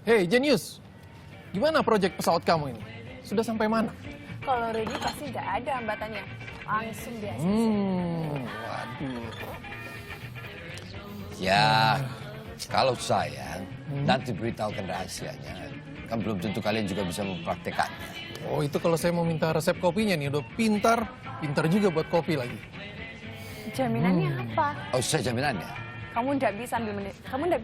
Hei, Jenius. Gimana proyek pesawat kamu ini? Sudah sampai mana? Kalau Rudy pasti nggak ada hambatannya. Langsung biasa. Waduh. Ya, kalau saya nanti beritahukan rahasianya. Kan belum tentu kalian juga bisa mempraktekannya. Oh, itu kalau saya mau minta resep kopinya nih, udah pintar juga buat kopi lagi. Jaminannya apa? Oh, saya jaminannya. Kamu nggak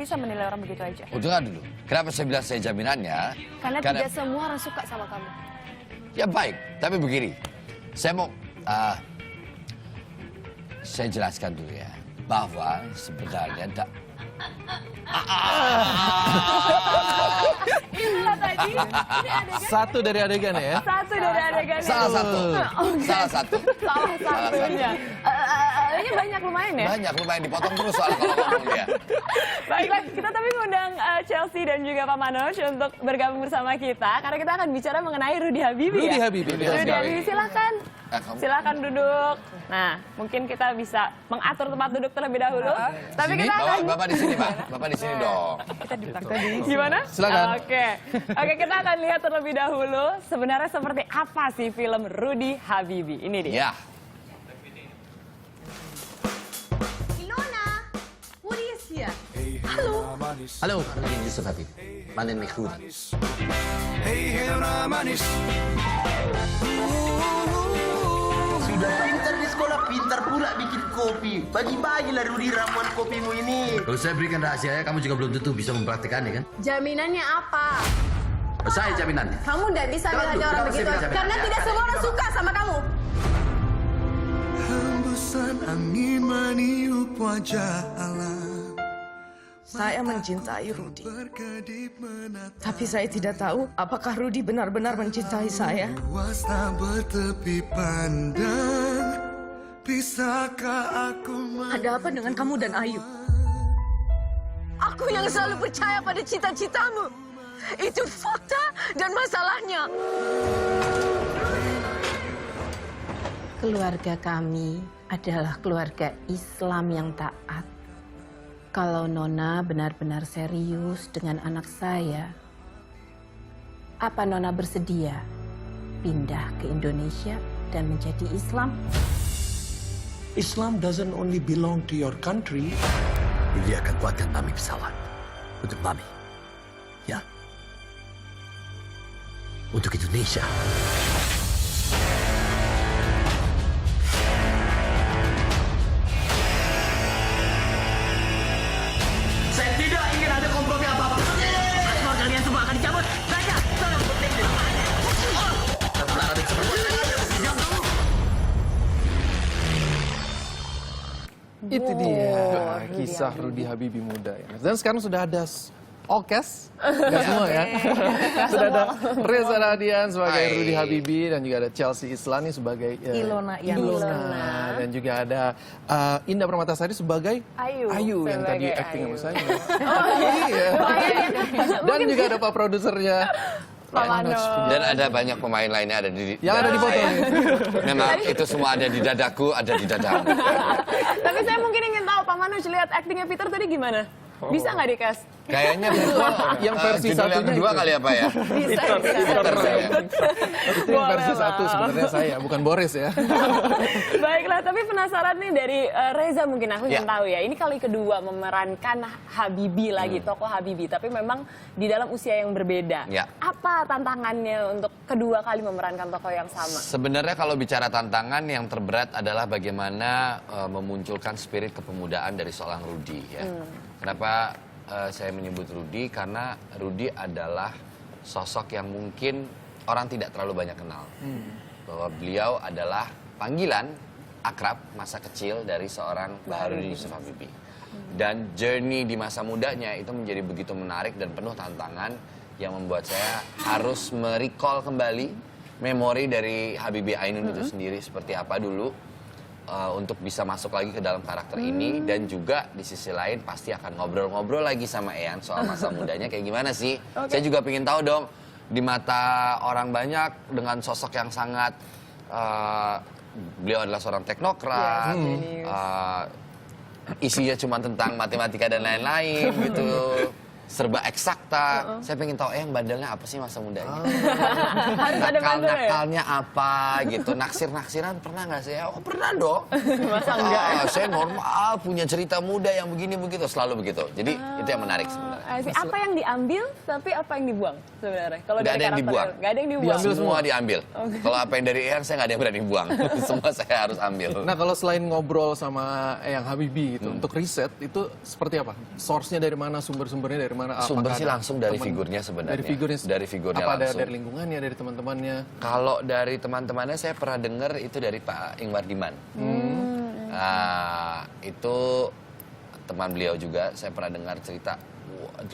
bisa menilai orang begitu aja. Oh, dengar dulu. Kenapa saya bilang saya jaminannya? Karena tidak semua orang suka sama kamu. Ya baik, tapi begini. Saya mau... saya jelaskan dulu ya. Bahwa sebenarnya... Inilah tadi. Ini adegan. Satu dari adegannya ya? Satu dari adegan. Salah satu. Salah satu. Salah satunya. Ini banyak lumayan ya? Banyak, lumayan dipotong terus soal kalau ngomong dia. Baiklah, kita tapi ngundang Chelsea dan juga Pak Manoj untuk bergabung bersama kita. Karena kita akan bicara mengenai Rudy Habibie Rudy ya? Habibie. Rudy Habibie, silakan. Kamu? Silakan duduk. Nah, mungkin kita bisa mengatur tempat duduk terlebih dahulu. Tapi Sini, kita akan... Bapak di sini, Pak. Bapak di sini dong. Kita di belakang. Gimana? Silakan. Oke, kita akan lihat terlebih dahulu sebenarnya seperti apa sih film Rudy Habibie. Ini dia. Ya. Ilona, what is here? Halo, nama Yusuf Habib. Mana nih Rudy? Sudah pintar di sekolah, pintar pula bikin kopi. Bagi-bagilah Rudy ramuan kopimu ini. Kalau saya berikan rahasianya, kamu juga belum tentu bisa mempraktikannya kan? Jaminannya apa? Oh, saya jaminannya. Kamu tidak bisa Kenapa milih orang saya begitu bisa karena jaminannya? tidak semua orang suka sama kamu. Hembusan angin meniup wajah alam. Saya mencintai Rudy, Berkedip menatap tapi saya tidak tahu apakah Rudy benar-benar mencintai saya. luas tak bertepi pandang. Bisakah aku Ada apa dengan kamu dan Ayu? Aku yang selalu percaya pada cita-citamu. Itu fakta dan masalahnya. Keluarga kami adalah keluarga Islam yang taat. Kalau Nona benar-benar serius dengan anak saya, apa Nona bersedia pindah ke Indonesia dan menjadi Islam? Islam doesn't only belong to your country. Dia akan buatkan Mami pesawat. Untuk Mami. Ya. Untuk Indonesia. Saya tidak ingin ada kompromi apa-apa. Semua kalian semua akan dicabut. Raja, tolong berhenti. Itu dia kisah Rudy Habibie muda ya. Dan sekarang sudah ada Okes, nggak semua ya. Sudah ada Reza Radian sebagai Hai. Rudy Habibie dan juga ada Chelsea Islani sebagai Ilona yang Ilona. Dan juga ada Indah Permatasari sebagai Ayu yang tadi sebagai acting Ayu. sama saya. Iya. Dan juga ada Pak produsernya Pak Manoj. Dan ada banyak pemain lainnya ada di yang ada di foto saya. ini. Memang itu semua ada di dadaku, ada di dadamu. Tapi saya mungkin ingin tahu Pak Manoj lihat aktingnya Peter tadi gimana? Bisa nggak di-cast? Kayaknya itu Yang versi judul yang satunya kedua itu. kali apa ya? Bisa. Peter saya. Itu yang versi Boleh satu lah. sebenarnya saya, bukan Boris ya. Baiklah, tapi penasaran nih dari Reza mungkin aku ingin Ya. tahu ya. Ini kali kedua memerankan Habibie lagi, tokoh Habibie. Tapi memang di dalam usia yang berbeda. Ya. Apa tantangannya untuk kedua kali memerankan tokoh yang sama? Sebenarnya kalau bicara tantangan yang terberat adalah bagaimana memunculkan spirit kepemudaan dari seorang Rudy ya. Kenapa saya menyebut Rudy? Karena Rudy adalah sosok yang mungkin orang tidak terlalu banyak kenal. Bahwa beliau adalah panggilan akrab masa kecil dari seorang Baharudin Yusuf Habibie. Dan journey di masa mudanya itu menjadi begitu menarik dan penuh tantangan yang membuat saya harus merecall kembali memori dari Habibie Ainun itu sendiri seperti apa dulu untuk bisa masuk lagi ke dalam karakter ini, dan juga di sisi lain pasti akan ngobrol-ngobrol lagi sama Eyang soal masa mudanya kayak gimana sih. Saya juga pengen tahu dong di mata orang banyak dengan sosok yang sangat beliau adalah seorang teknokrat, isinya cuma tentang matematika dan lain-lain gitu. serba eksakta. Saya pengen tahu yang bandelnya apa sih masa mudanya. Harus ada bandel ya? Nakalnya apa gitu. Naksir-naksiran pernah nggak sih? Oh pernah dong. Masa enggak? Saya normal punya cerita muda yang begini begitu, selalu begitu. Jadi itu yang menarik sebenarnya. Apa yang diambil tapi apa yang dibuang sebenarnya? Kalau Nggak dari ada yang karakter dibuang. nggak ada yang dibuang. Semua diambil. Kalau apa yang dari Eyang saya nggak ada yang berani buang. Semua saya harus ambil. Nah kalau selain ngobrol sama Eyang Habibie gitu, untuk riset itu seperti apa? Source-nya dari mana, sumber-sumbernya dari mana? Sumber Apakah sih ada langsung dari teman- figurnya sebenarnya. Dari figurnya apa langsung. dari lingkungannya, dari teman-temannya? Kalau dari teman-temannya saya pernah dengar itu dari Pak Ingwar Diman. Itu teman beliau juga, saya pernah dengar cerita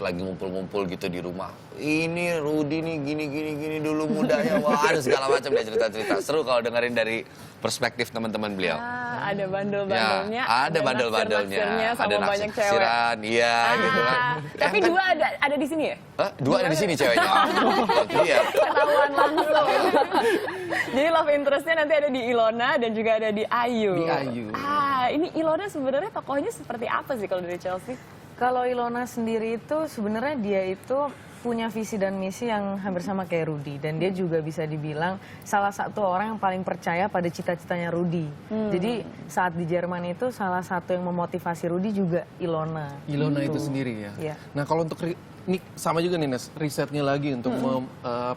lagi ngumpul-ngumpul gitu di rumah. Ini Rudy nih gini dulu mudanya, wah ada segala macam dia cerita-cerita. Seru kalau dengerin dari perspektif teman-teman beliau. Ada bandel-bandelnya, Ya, ada bandel-bandelnya, naksir-naksirnya sama ada banyak cewek. naksir-naksiran, iya gitu kan. Tapi dua ada di sini ya? Hah? Dua ada di sini ceweknya. Itu dia. Ketahuan langsung. Jadi love interestnya nanti ada di Ilona dan juga ada di Ayu. Di Ayu. Ini Ilona sebenarnya tokohnya seperti apa sih kalau dari Chelsea? Kalau Ilona sendiri itu sebenarnya dia itu punya visi dan misi yang hampir sama kayak Rudy. Dan dia juga bisa dibilang salah satu orang yang paling percaya pada cita-citanya Rudy. Jadi saat di Jerman itu salah satu yang memotivasi Rudy juga Ilona. Ilona itu sendiri ya. Iya. Nah kalau untuk ini sama juga nih Nes, risetnya lagi untuk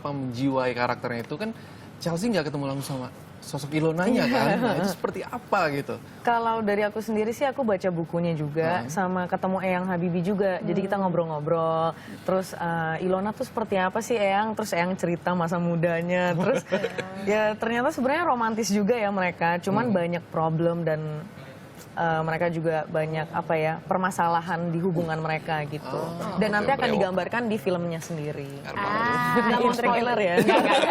menjiwai karakternya itu kan Chelsea nggak ketemu langsung sama sosok Ilonanya kan. Nah itu seperti apa gitu? Kalau dari aku sendiri sih aku baca bukunya juga sama ketemu Eyang Habibie juga. Jadi kita ngobrol-ngobrol. Terus Ilona tuh seperti apa sih Eyang? Terus Eyang cerita masa mudanya. Terus ya ternyata sebenarnya romantis juga ya mereka. Cuman banyak problem dan mereka juga banyak apa ya permasalahan di hubungan mereka gitu. Dan nanti akan digambarkan di filmnya sendiri. Nggak mau spoiler ya?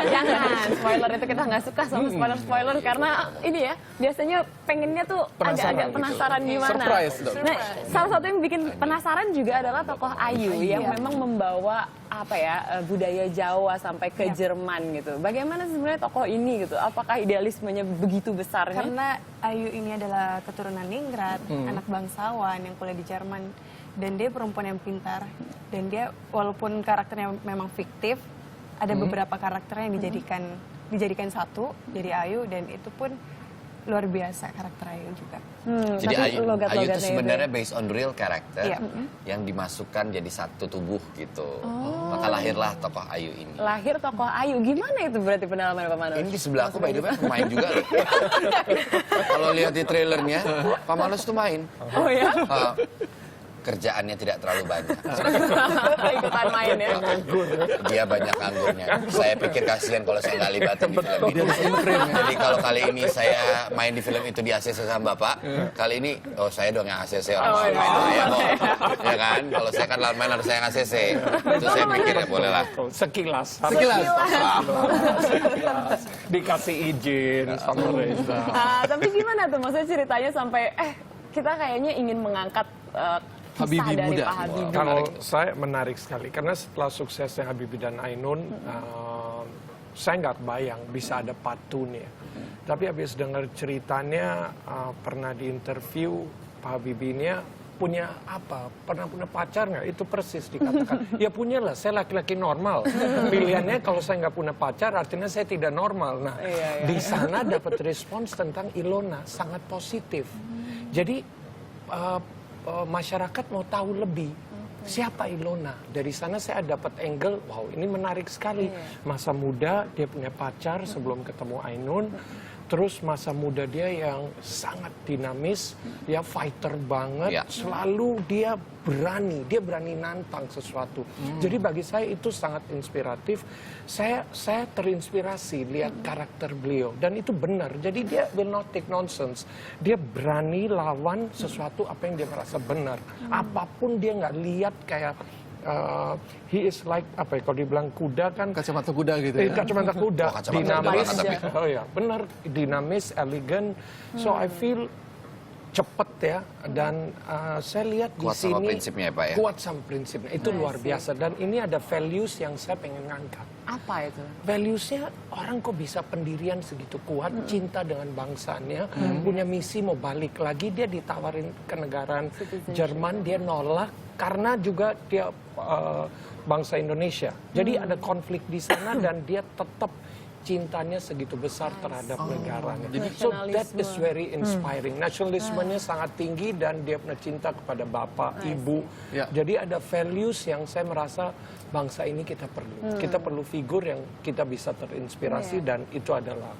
Jangan. Spoiler itu kita nggak suka sama spoiler karena ini ya biasanya pengennya tuh agak-agak penasaran gimana. Surprise dong. Nah, salah satu yang bikin penasaran juga adalah tokoh Ayu yang memang membawa apa ya budaya Jawa sampai ke Jerman gitu. Bagaimana sebenarnya tokoh ini gitu? Apakah idealismenya begitu besarnya? Karena Ayu ini adalah keturunan Ningrat, anak bangsawan yang kuliah di Jerman, dan dia perempuan yang pintar, dan dia walaupun karakternya memang fiktif, ada beberapa karakter yang dijadikan satu jadi Ayu, dan itu pun luar biasa karakter Ayu juga. Jadi Ayu itu ya, sebenarnya based on real character Iya. yang dimasukkan jadi satu tubuh gitu. Maka lahirlah tokoh Ayu ini. Lahir tokoh Ayu, gimana itu berarti pendalaman Pak Manus? Ini di sebelah aku by the way pemain juga loh. Kalau lihat di trailernya, Pak Manus tuh main. Oh ya? Kerjaannya tidak terlalu banyak. Ikutan main ya? Dia banyak anggurnya. Saya pikir kasihan kalau saya nggak libatin di film ini. Jadi kalau kali ini saya main di film itu di ACC sama Bapak, kali ini saya dong yang ACC orang main saya kok. Ya kan? Kalau saya kan main harus saya yang ACC. Itu saya pikir ya boleh lah. Sekilas. Sekilas. Dikasih izin sama Reza. Tapi gimana tuh maksudnya ceritanya sampai kita kayaknya ingin mengangkat kisah Habibie dari muda. Pak Habibie. Kalau saya menarik sekali karena setelah suksesnya Habibie dan Ainun, saya nggak bayang bisa ada part 2 nih. Tapi habis dengar ceritanya, pernah diinterview Pak Habibie-nya punya apa? Pernah punya pacar nggak? Itu persis dikatakan. Ya punya lah, saya laki-laki normal. Pilihannya kalau saya nggak punya pacar, artinya saya tidak normal. Nah, di sana dapat respons tentang Ilona sangat positif. Jadi masyarakat mau tahu lebih. Siapa Ilona? Dari sana saya dapat angle, wow ini menarik sekali. Masa muda, dia punya pacar sebelum ketemu Ainun. Terus masa muda dia yang sangat dinamis, dia fighter banget, selalu dia berani nantang sesuatu. Jadi bagi saya itu sangat inspiratif. Saya terinspirasi lihat karakter beliau dan itu benar. Jadi dia will not take nonsense. Dia berani lawan sesuatu apa yang dia merasa benar. Apapun dia nggak lihat kayak he is like apa ya kalau dibilang kuda kan Kacamata kuda gitu ya. kacamata kuda dinamis kuda. oh ya benar dinamis elegan so I feel cepet ya dan saya lihat di Kuat sama sini prinsipnya ya, Pak, ya? kuat sama prinsipnya itu luar biasa dan ini ada values yang saya pengen ngangkat. Apa itu? Valuesnya orang kok bisa pendirian segitu kuat, cinta dengan bangsanya, punya misi mau balik lagi, dia ditawarin ke negara Jerman, dia nolak, karena juga dia bangsa Indonesia. Jadi ada konflik di sana dan dia tetap cintanya segitu besar terhadap negaranya. So that is very inspiring. Nasionalismenya sangat tinggi dan dia punya cinta kepada bapak, ibu. Jadi ada values yang saya merasa bangsa ini kita perlu. Kita perlu figur yang kita bisa terinspirasi dan itu adalah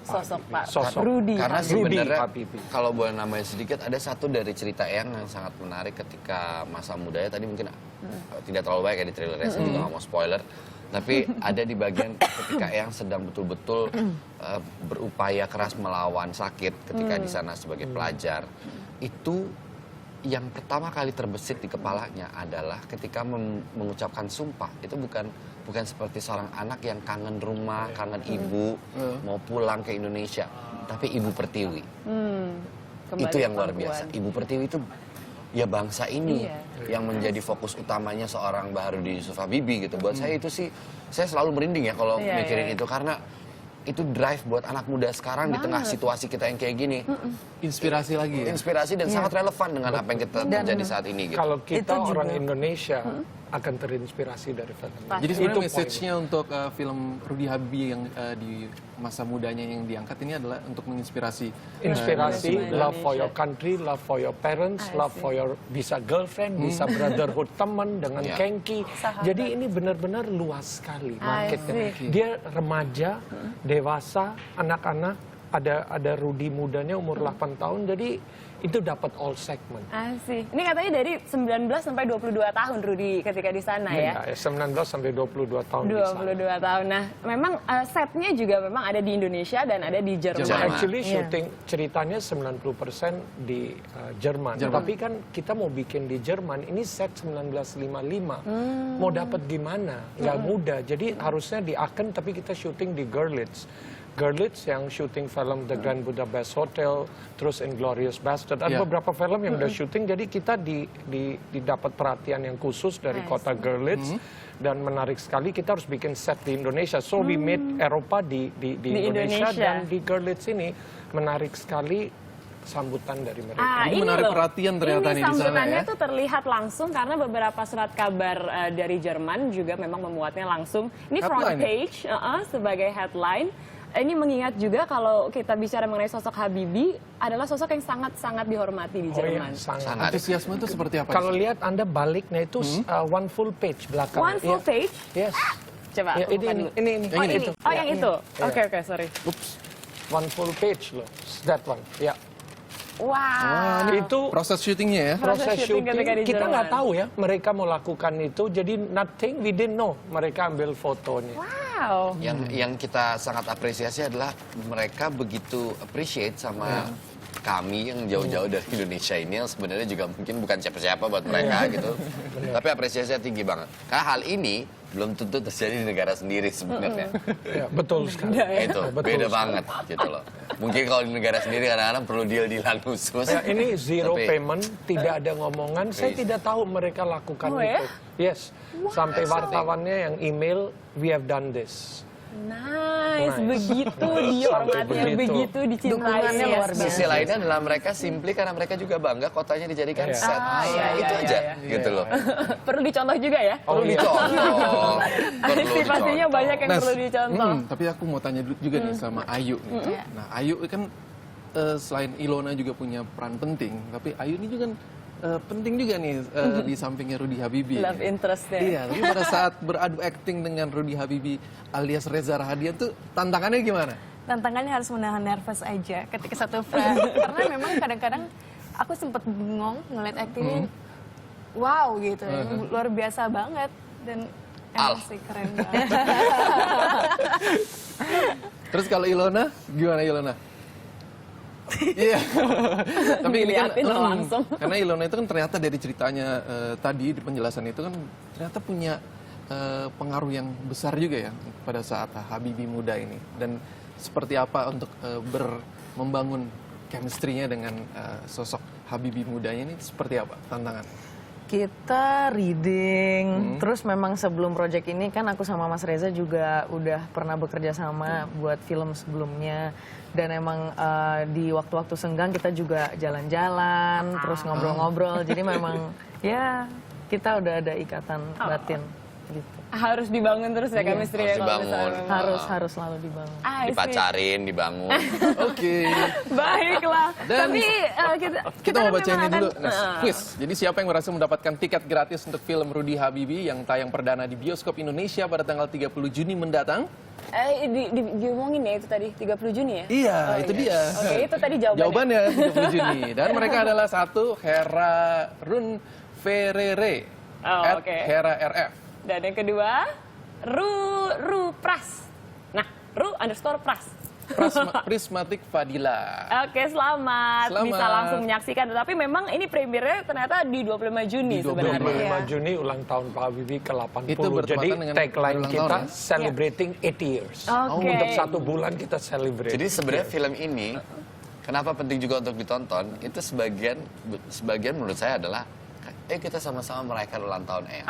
sosok Pak Rudy. Karena sebenarnya Habibie. kalau boleh namanya sedikit, ada satu dari cerita Eyang yang sangat menarik ketika masa mudanya. Tadi mungkin tidak terlalu baik ya di trailernya, saya juga nggak mau spoiler. Tapi ada di bagian ketika Eyang sedang betul-betul berupaya keras melawan sakit ketika di sana sebagai pelajar. Itu yang pertama kali terbesit di kepalanya adalah ketika mengucapkan sumpah. Itu bukan seperti seorang anak yang kangen rumah, kangen ibu, mau pulang ke Indonesia. Tapi Ibu Pertiwi. Itu yang luar biasa. Ibu Pertiwi itu ya bangsa ini yang menjadi fokus utamanya seorang Baharudin Yusuf Habibie gitu. Buat saya itu sih, saya selalu merinding ya kalau mikirin itu, karena itu drive buat anak muda sekarang di tengah situasi kita yang kayak gini. Inspirasi lagi ya? Inspirasi dan sangat relevan dengan apa yang kita terjadi saat ini gitu. Kalau kita orang Indonesia akan terinspirasi dari film ini. Jadi sebenarnya message-nya untuk film Rudy Habibie yang di masa mudanya yang diangkat ini adalah untuk menginspirasi. Love for your country, love for your parents, love for your bisa girlfriend, bisa brotherhood teman dengan kengki. Jadi ini benar-benar luas sekali marketnya. Dia remaja, dewasa, anak-anak, ada Rudy mudanya umur 8 tahun, jadi itu dapat all segment. Asik. Ini katanya dari 19 sampai 22 tahun Rudy ketika di sana ya? 19 sampai 22 tahun 22 tahun. Nah, memang setnya juga memang ada di Indonesia dan ada di Jerman. Actually syuting ceritanya 90% di Jerman. Tapi kan kita mau bikin di Jerman, ini set 1955. Mau dapat gimana? Nggak mudah. Jadi harusnya di Aachen, tapi kita syuting di Görlitz yang syuting film The Grand Budapest Hotel, terus Inglourious Bastard. Ada beberapa film yang udah syuting, jadi kita didapat perhatian yang khusus dari kota Görlitz. Dan menarik sekali, kita harus bikin set di Indonesia. So we made Eropa di Indonesia dan di Görlitz ini menarik sekali sambutan dari mereka. Jadi menarik perhatian ternyata nih di sana ya. Sambutannya tuh terlihat langsung karena beberapa surat kabar dari Jerman juga memang memuatnya langsung. Ini front page sebagai headline. Ini mengingat juga kalau kita bicara mengenai sosok Habibie adalah sosok yang sangat-sangat dihormati di Jerman. Antusiasme itu seperti apa? Kalau lihat Anda baliknya itu one full page belakang. One full page? Yes. Coba ini. Itu. Oh, yang itu. Oke, sorry. Oops. One full page loh. That one. Ya. Wow. Itu proses syutingnya ya? Proses syuting kita nggak tahu ya mereka mau lakukan itu. Jadi nothing we didn't know. Mereka ambil fotonya. Wow. Yang kita sangat apresiasi adalah mereka begitu appreciate sama kami yang jauh-jauh dari Indonesia ini, yang sebenarnya juga mungkin bukan siapa-siapa buat mereka gitu. Tapi apresiasinya tinggi banget. Karena hal ini belum tentu terjadi di negara sendiri sebenarnya. Ya, betul sekali. Itu beda banget gitu loh. Mungkin kalau di negara sendiri kadang-kadang perlu deal-dealan khusus. Ya, ini zero payment, tidak ada ngomongan. Saya tidak tahu mereka lakukan itu. Yes, sampai wartawannya yang email, we have done this. Nice. Begitu dihormati, begitu dicintai. Luar biasa. Sisi lainnya adalah mereka simply karena mereka juga bangga kotanya dijadikan set. Itu aja gitu loh. Perlu dicontoh juga ya? Perlu dicontoh. Pastinya banyak yang perlu dicontoh. Tapi aku mau tanya juga nih sama Ayu nih. Nah, Ayu kan selain Ilona juga punya peran penting, tapi Ayu ini juga penting juga nih di sampingnya Rudy Habibie. Love interestnya. Iya, tapi pada saat beradu acting dengan Rudy Habibie alias Reza Rahadian tuh tantangannya gimana? Tantangannya harus menahan nervous aja ketika satu frame. Karena memang kadang-kadang aku sempet bengong ngeliat actingnya. Wow gitu, luar biasa banget. Dan emang sih keren banget. Terus kalau Ilona, gimana Ilona? Iya, tapi ini kan langsung. Karena Ilona itu kan ternyata dari ceritanya tadi di penjelasan itu kan ternyata punya pengaruh yang besar juga ya pada saat Habibie muda ini. Dan seperti apa untuk membangun chemistry-nya dengan sosok Habibie mudanya ini seperti apa tantangan? Kita reading, terus memang sebelum project ini kan aku sama Mas Reza juga udah pernah bekerja sama buat film sebelumnya. Dan emang di waktu-waktu senggang kita juga jalan-jalan, terus ngobrol-ngobrol. Jadi memang ya kita udah ada ikatan batin gitu. Harus dibangun terus ya chemistry harus ya kalau dibangun. misalnya. Harus selalu dibangun. I see. Dipacarin, dibangun. Oke. Baiklah. Dan Tapi kita mau kan bacain ini memang dulu, akan- Nes. Quiz. Jadi siapa yang berhasil mendapatkan tiket gratis untuk film Rudy Habibie yang tayang perdana di bioskop Indonesia pada tanggal 30 Juni mendatang? Diomongin ya itu tadi 30 Juni ya? Iya, itu dia. Oke, itu tadi jawabannya. Jawabannya 30 Juni. Dan mereka adalah satu, Hera Run Ferrere. Oh, at oke. Hera RF. Dan yang kedua, Ru Pras. Nah, Ru_Pras. Prismatik Fadila. Oke, selamat. Selamat. Bisa langsung menyaksikan. Tetapi memang ini premiernya ternyata di 25 Juni Di 25. sebenarnya. 25 Juni ulang tahun Pak Habibie ke-80. Itu bertepatan Jadi dengan tagline ulang kita tahun ya? celebrating 8 years. Oke. Untuk 1 bulan kita celebrate. Jadi sebenarnya film ini kenapa penting juga untuk ditonton? Itu sebagian menurut saya adalah kita sama-sama merayakan ulang tahun Eyang.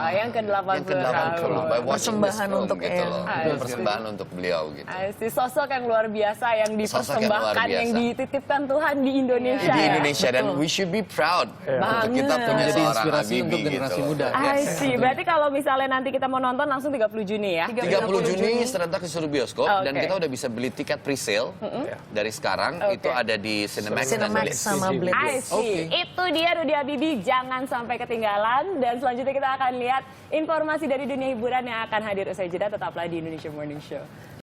Yang ke-80. Yang ke-80 by watching this Persembahan film untuk gitu Eyang. loh. Persembahan untuk beliau gitu. Sosok yang luar biasa yang Sosok yang luar dipersembahkan, yang biasa. dititipkan Tuhan di Indonesia. Di ya? Indonesia dan we should be proud untuk kita Banget. punya Jadi seorang inspirasi Habibie untuk generasi gitu. muda. I see. Berarti kalau misalnya nanti kita mau nonton langsung 30 Juni ya? 30 Juni serentak di seluruh bioskop dan Oke. kita udah bisa beli tiket pre-sale dari sekarang. Oke. Itu ada di Cinemax dan Cinemax Blitz. sama Blitz. I see. Itu dia Rudy Habibie, jangan sampai ketinggalan. Dan selanjutnya kita akan lihat informasi dari dunia hiburan yang akan hadir usai jeda. Tetaplah di Indonesia Morning Show.